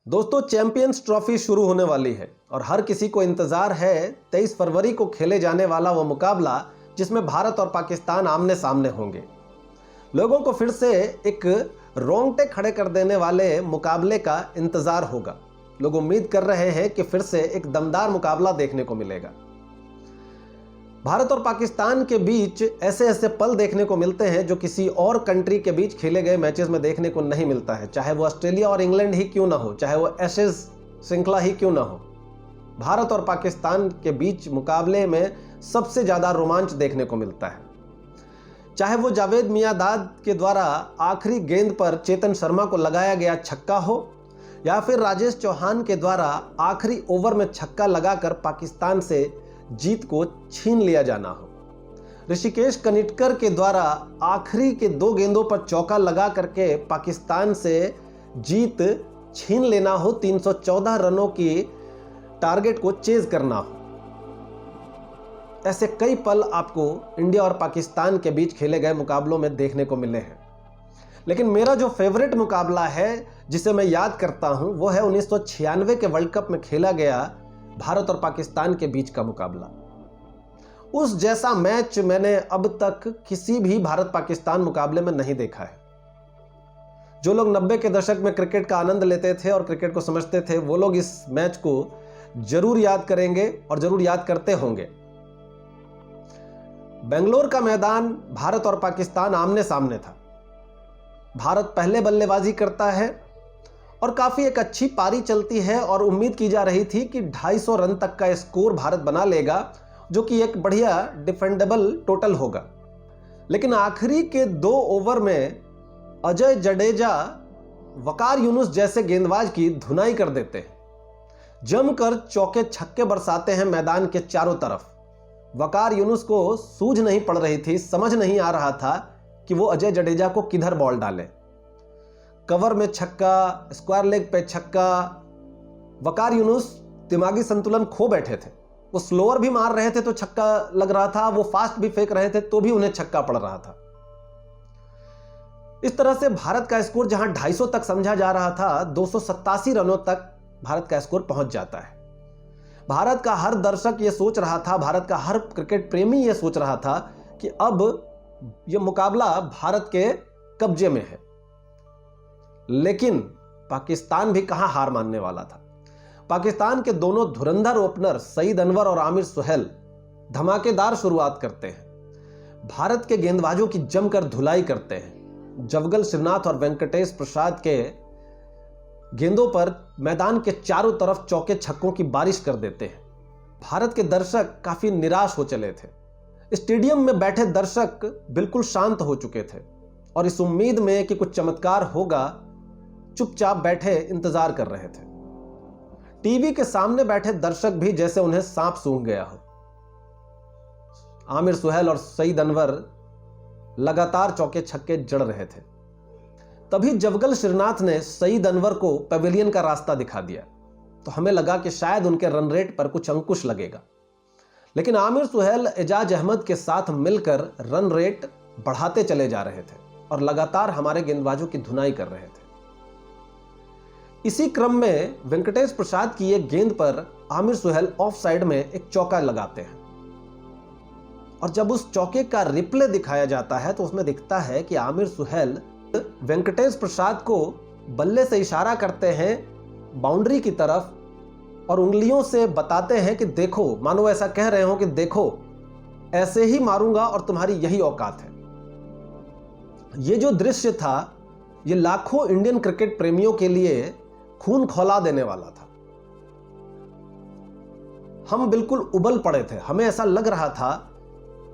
दोस्तों, champions trophy शुरू होने वाली है और हर किसी को इंतजार है 23 फरवरी को खेले जाने वाला वो मुकाबला जिसमें भारत और पाकिस्तान आमने सामने होंगे। लोगों को फिर से एक रोंगटे खड़े कर देने वाले मुकाबले का इंतजार होगा। लोग उम्मीद कर रहे हैं कि फिर से एक दमदार मुकाबला देखने को मिलेगा। भारत और पाकिस्तान के बीच ऐसे ऐसे पल देखने को मिलते हैं जो किसी और कंट्री के बीच खेले गए मैचेस में देखने को नहीं मिलता है, चाहे वो ऑस्ट्रेलिया और इंग्लैंड ही क्यों ना हो, चाहे वो एशेज श्रृंखला ही क्यों ना हो। भारत और पाकिस्तान के बीच मुकाबले में सबसे ज्यादा रोमांच देखने को मिलता है। चाहे वो जावेद मियांदाद के द्वारा आखिरी गेंद पर चेतन शर्मा को लगाया गया छक्का हो या फिर राजेश चौहान के द्वारा आखिरी ओवर में छक्का लगाकर पाकिस्तान से जीत को छीन लिया जाना हो, ऋषिकेश कनिटकर के द्वारा आखिरी के 2 गेंदों पर चौका लगा करके पाकिस्तान से जीत छीन लेना हो, 314 रनों की टारगेट को चेज करना हो। ऐसे कई पल आपको इंडिया और पाकिस्तान के बीच खेले गए मुकाबलों में देखने को मिले हैं। लेकिन मेरा जो फेवरेट मुकाबला है जिसे मैं याद करता हूं वो है 1996 के वर्ल्ड कप में खेला गया भारत और पाकिस्तान के बीच का मुकाबला। उस जैसा मैच मैंने अब तक किसी भी भारत पाकिस्तान मुकाबले में नहीं देखा है। जो लोग 90 के दशक में क्रिकेट का आनंद लेते थे और क्रिकेट को समझते थे वो लोग इस मैच को जरूर याद करेंगे और जरूर याद करते होंगे। बेंगलोर का मैदान भारत और पाकिस्तान आमने सामने था। भारत पहले बल्लेबाजी करता है और काफी एक अच्छी पारी चलती है और उम्मीद की जा रही थी कि 250 रन तक का स्कोर भारत बना लेगा, जो कि एक बढ़िया डिफेंडेबल टोटल होगा। लेकिन आखिरी के 2 ओवर में अजय जडेजा वकार यूनुस जैसे गेंदबाज की धुनाई कर देते हैं, जमकर चौके छक्के बरसाते हैं मैदान के चारों तरफ। वकार यूनुस को सूझ नहीं पड़ रही थी, समझ नहीं आ रहा था कि वो अजय जडेजा को किधर बॉल डाले। कवर में छक्का, स्क्वायर लेग पे छक्का। वकार यूनुस दिमागी संतुलन खो बैठे थे। वो स्लोअर भी मार रहे थे तो छक्का लग रहा था, वो फास्ट भी फेंक रहे थे तो भी उन्हें छक्का पड़ रहा था। इस तरह से भारत का स्कोर जहां 250 तक समझा जा रहा था, 287 रनों तक भारत का स्कोर पहुंच जाता है। भारत का हर दर्शक ये सोच रहा था, भारत का हर क्रिकेट प्रेमी ये सोच रहा था कि अब यह मुकाबला भारत के कब्जे में है। लेकिन पाकिस्तान भी कहां हार मानने वाला था। पाकिस्तान के दोनों धुरंधर ओपनर सईद अनवर और आमिर सुहेल धमाकेदार शुरुआत करते हैं। भारत के गेंदबाजों की जमकर धुलाई करते हैं। जवगल श्रीनाथ और वेंकटेश प्रसाद के गेंदों पर मैदान के चारों तरफ चौके छक्कों की बारिश कर देते हैं। भारत के दर्शक काफी निराश हो चले थे। स्टेडियम में बैठे दर्शक बिल्कुल शांत हो चुके थे और इस उम्मीद में कि कुछ चमत्कार होगा चुपचाप बैठे इंतजार कर रहे थे। टीवी के सामने बैठे दर्शक भी जैसे उन्हें सांप सूंघ गया हो। आमिर सुहेल और सईद अनवर लगातार चौके छक्के जड़ रहे थे। तभी जवगल श्रीनाथ ने सईद अनवर को पवेलियन का रास्ता दिखा दिया, तो हमें लगा कि शायद उनके रन रेट पर कुछ अंकुश लगेगा। लेकिन आमिर सुहेल एजाज अहमद के साथ मिलकर रन रेट बढ़ाते चले जा रहे थे और लगातार हमारे गेंदबाजों की धुनाई कर रहे थे। इसी क्रम में वेंकटेश प्रसाद की एक गेंद पर आमिर सुहेल ऑफ साइड में एक चौका लगाते हैं और जब उस चौके का रिप्ले दिखाया जाता है तो उसमें दिखता है कि आमिर सुहेल वेंकटेश प्रसाद को बल्ले से इशारा करते हैं बाउंड्री की तरफ और उंगलियों से बताते हैं कि देखो, मानो ऐसा कह रहे हो कि देखो ऐसे ही मारूंगा और तुम्हारी यही औकात है। ये जो दृश्य था ये लाखों इंडियन क्रिकेट प्रेमियों के लिए खून खौला देने वाला था। हम बिल्कुल उबल पड़े थे। हमें ऐसा लग रहा था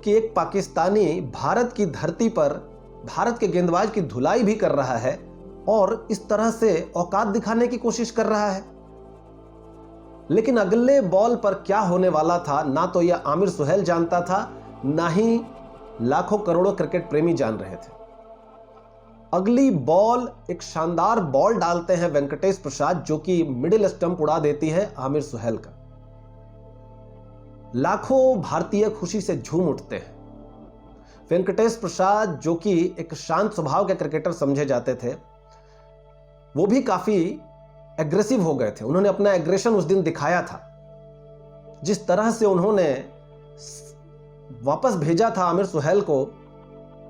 कि एक पाकिस्तानी भारत की धरती पर भारत के गेंदबाज की धुलाई भी कर रहा है और इस तरह से औकात दिखाने की कोशिश कर रहा है। लेकिन अगले बॉल पर क्या होने वाला था ना तो यह आमिर सुहेल जानता था, ना ही लाखों करोड़ों क्रिकेट प्रेमी जान रहे थे। अगली बॉल एक शानदार बॉल डालते हैं वेंकटेश प्रसाद, जो कि मिडिल स्टंप उड़ा देती है आमिर सुहेल का। लाखों भारतीय खुशी से झूम उठते हैं। वेंकटेश प्रसाद, जो कि एक शांत स्वभाव के क्रिकेटर समझे जाते थे, वो भी काफी एग्रेसिव हो गए थे। उन्होंने अपना एग्रेशन उस दिन दिखाया था। जिस तरह से उन्होंने वापस भेजा था आमिर सुहेल को,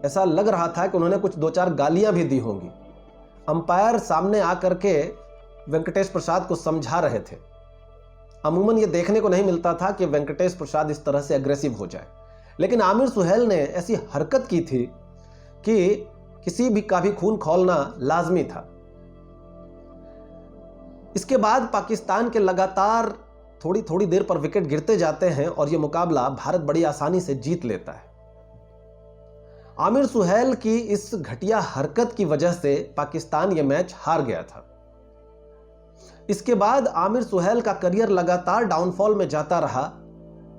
ऐसा लग रहा था कि उन्होंने कुछ 2-4 गालियां भी दी होंगी। अंपायर सामने आकर के वेंकटेश प्रसाद को समझा रहे थे। अमूमन ये देखने को नहीं मिलता था कि वेंकटेश प्रसाद इस तरह से एग्रेसिव हो जाए, लेकिन आमिर सुहेल ने ऐसी हरकत की थी कि किसी भी का भी खून खौलना लाजमी था। इसके बाद पाकिस्तान के लगातार थोड़ी थोड़ी देर पर विकेट गिरते जाते हैं और यह मुकाबला भारत बड़ी आसानी से जीत लेता है। आमिर सुहेल की इस घटिया हरकत की वजह से पाकिस्तान यह मैच हार गया था। इसके बाद आमिर सुहेल का करियर लगातार डाउनफॉल में जाता रहा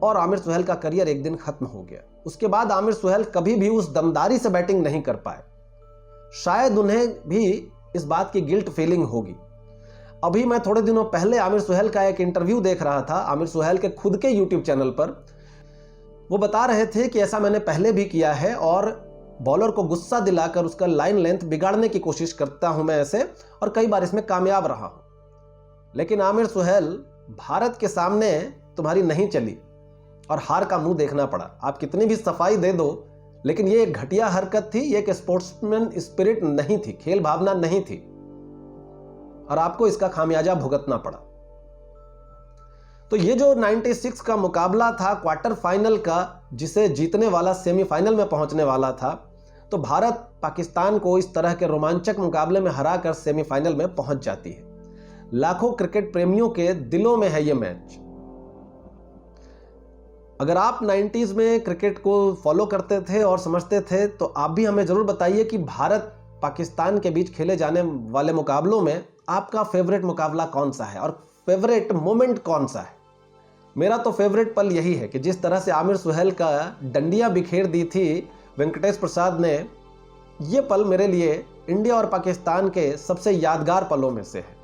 और आमिर सुहेल का करियर एक दिन खत्म हो गया। उसके बाद आमिर सुहेल कभी भी उस दमदारी से बैटिंग नहीं कर पाए। शायद उन्हें भी इस बात की गिल्ट फीलिंग होगी। अभी मैं थोड़े दिनों पहले आमिर सुहेल का एक इंटरव्यू देख रहा था, आमिर सुहेल के खुद के यूट्यूब चैनल पर। वो बता रहे थे कि ऐसा मैंने पहले भी किया है और बॉलर को गुस्सा दिलाकर उसका लाइन लेंथ बिगाड़ने की कोशिश करता हूं मैं ऐसे, और कई बार इसमें कामयाब रहा हूं। लेकिन आमिर सुहेल, भारत के सामने तुम्हारी नहीं चली और हार का मुंह देखना पड़ा। आप कितनी भी सफाई दे दो, लेकिन ये एक घटिया हरकत थी, ये एक स्पोर्ट्समैन स्पिरिट नहीं थी, खेल भावना नहीं थी, और आपको इसका खामियाजा भुगतना पड़ा। तो ये जो 96 का मुकाबला था क्वार्टर फाइनल का, जिसे जीतने वाला सेमीफाइनल में पहुंचने वाला था, तो भारत पाकिस्तान को इस तरह के रोमांचक मुकाबले में हराकर सेमीफाइनल में पहुंच जाती है। लाखों क्रिकेट प्रेमियों के दिलों में है ये मैच। अगर आप 90s में क्रिकेट को फॉलो करते थे और समझते थे, तो आप भी हमें जरूर बताइए कि भारत पाकिस्तान के बीच खेले जाने वाले मुकाबलों में आपका फेवरेट मुकाबला कौन सा है और फेवरेट मोमेंट कौन सा है। मेरा तो फेवरेट पल यही है कि जिस तरह से आमिर सुहेल का डंडियां बिखेर दी थी वेंकटेश प्रसाद ने, ये पल मेरे लिए इंडिया और पाकिस्तान के सबसे यादगार पलों में से है।